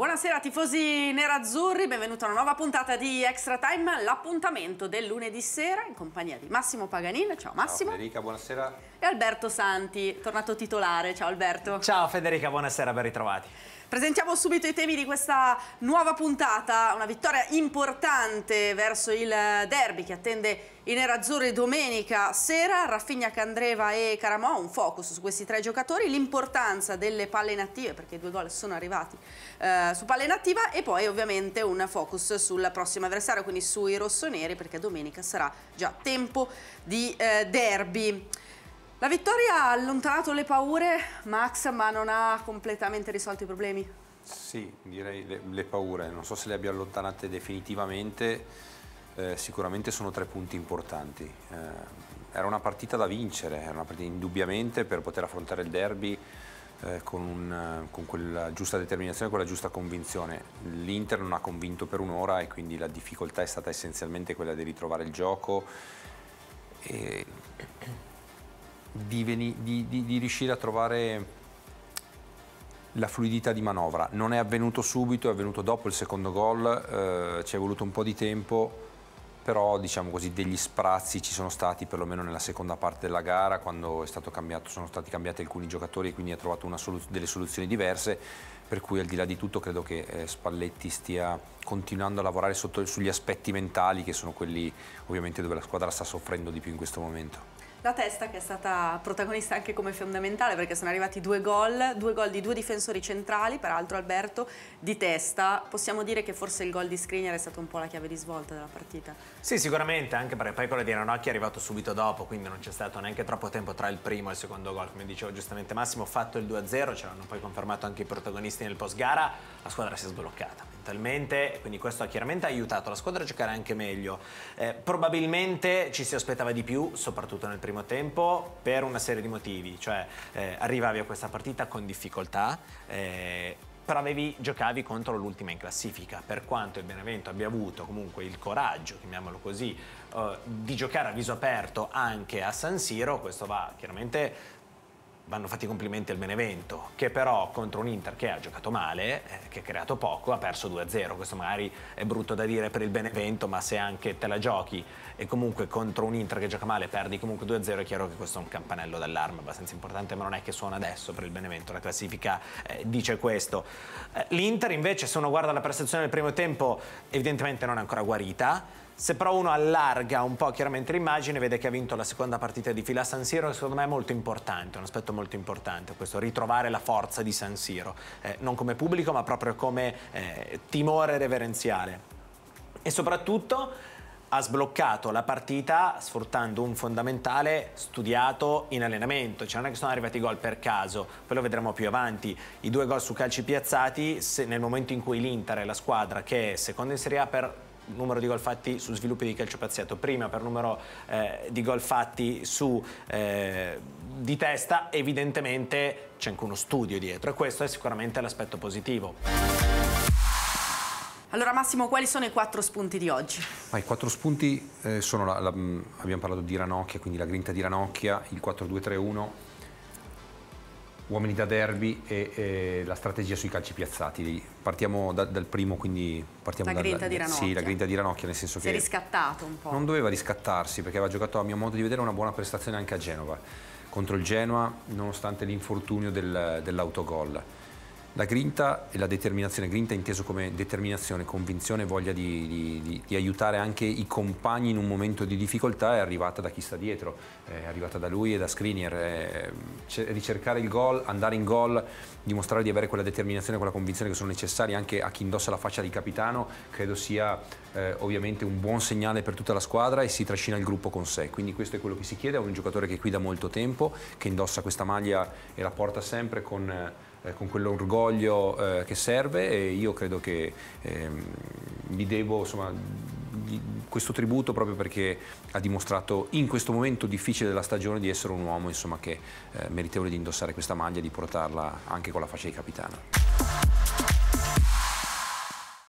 Buonasera tifosi nerazzurri, benvenuti a una nuova puntata di Extra Time, l'appuntamento del lunedì sera in compagnia di Massimo Paganin. Ciao Massimo. Ciao Federica, buonasera. E Alberto Santi, tornato titolare. Ciao Alberto. Ciao Federica, buonasera, ben ritrovati. Presentiamo subito i temi di questa nuova puntata, una vittoria importante verso il derby che attende i nerazzurri domenica sera, Rafinha, Candreva e Caramò, un focus su questi tre giocatori, l'importanza delle palle inattive perché i 2 gol sono arrivati su palle inattiva e poi ovviamente un focus sul prossimo avversario, quindi sui rossoneri perché domenica sarà già tempo di derby. La vittoria ha allontanato le paure, Max, ma non ha completamente risolto i problemi? Sì, direi le paure, non so se le abbia allontanate definitivamente, sicuramente sono 3 punti importanti. Era una partita da vincere, era una partita indubbiamente per poter affrontare il derby con quella giusta determinazione, quella giusta convinzione. L'Inter non ha convinto per un'ora e quindi la difficoltà è stata essenzialmente quella di ritrovare il gioco e di riuscire a trovare la fluidità di manovra. Non è avvenuto subito, è avvenuto dopo il secondo gol, ci è voluto un po' di tempo, però diciamo così degli sprazzi ci sono stati perlomeno nella seconda parte della gara quando sono stati cambiati alcuni giocatori e quindi ha trovato delle soluzioni diverse, per cui al di là di tutto credo che Spalletti stia continuando a lavorare sugli aspetti mentali che sono quelli ovviamente dove la squadra sta soffrendo di più in questo momento. La testa che è stata protagonista anche come fondamentale perché sono arrivati 2 gol di 2 difensori centrali, peraltro Alberto, di testa. Possiamo dire che forse il gol di Skriniar è stato un po' la chiave di svolta della partita? Sì, sicuramente, anche perché poi quello di Ranocchi è arrivato subito dopo, quindi non c'è stato neanche troppo tempo tra il primo e il secondo gol. Come diceva giustamente Massimo, fatto il 2-0, ce l'hanno poi confermato anche i protagonisti nel post-gara, la squadra si è sbloccata mentalmente, quindi questo ha chiaramente aiutato la squadra a giocare anche meglio. Probabilmente ci si aspettava di più, soprattutto nel primo tempo, per una serie di motivi, cioè arrivavi a questa partita con difficoltà, però giocavi contro l'ultima in classifica, per quanto il Benevento abbia avuto comunque il coraggio, chiamiamolo così, di giocare a viso aperto anche a San Siro. Questo vanno fatti i complimenti al Benevento, che però contro un Inter che ha giocato male, che ha creato poco, ha perso 2-0. Questo magari è brutto da dire per il Benevento, ma se anche te la giochi e comunque contro un Inter che gioca male perdi comunque 2-0, è chiaro che questo è un campanello d'allarme abbastanza importante, ma non è che suona adesso per il Benevento, la classifica dice questo. L'Inter invece, se uno guarda la prestazione del primo tempo, evidentemente non è ancora guarita. Se però uno allarga un po' chiaramente l'immagine, vede che ha vinto la seconda partita di fila a San Siro, che secondo me è molto importante, un aspetto molto importante questo, ritrovare la forza di San Siro, non come pubblico ma proprio come timore reverenziale. E soprattutto ha sbloccato la partita sfruttando un fondamentale studiato in allenamento, cioè non è che sono arrivati i gol per caso, poi lo vedremo più avanti. I 2 gol su calci piazzati, nel momento in cui l'Inter è la squadra che è seconda in Serie A per numero di gol fatti su sviluppi di calcio piazzato, prima per numero di gol fatti di testa, evidentemente c'è anche uno studio dietro e questo è sicuramente l'aspetto positivo. Allora Massimo, quali sono i 4 spunti di oggi? I 4 spunti sono, abbiamo parlato di Ranocchia, quindi la grinta di Ranocchia, il 4-2-3-1, uomini da derby e la strategia sui calci piazzati. Partiamo dal primo, quindi partiamo la grinta di Ranocchia. Sì, la grinta di Ranocchia, nel senso che si è riscattato un po'. Non doveva riscattarsi perché aveva giocato, a mio modo di vedere, una buona prestazione anche a Genova contro il Genoa, nonostante l'infortunio dell'autogol. La grinta e la determinazione, grinta inteso come determinazione, convinzione, voglia di aiutare anche i compagni in un momento di difficoltà, è arrivata da chi sta dietro, è arrivata da lui e da Skriniar. Ricercare il gol, andare in gol, dimostrare di avere quella determinazione e quella convinzione che sono necessarie anche a chi indossa la fascia di capitano, credo sia ovviamente un buon segnale per tutta la squadra e si trascina il gruppo con sé. Quindi questo è quello che si chiede a un giocatore che è qui da molto tempo, che indossa questa maglia e la porta sempre con quell'orgoglio che serve, e io credo che gli devo insomma questo tributo proprio perché ha dimostrato in questo momento difficile della stagione di essere un uomo insomma che è meritevole di indossare questa maglia e di portarla anche con la fascia di capitano.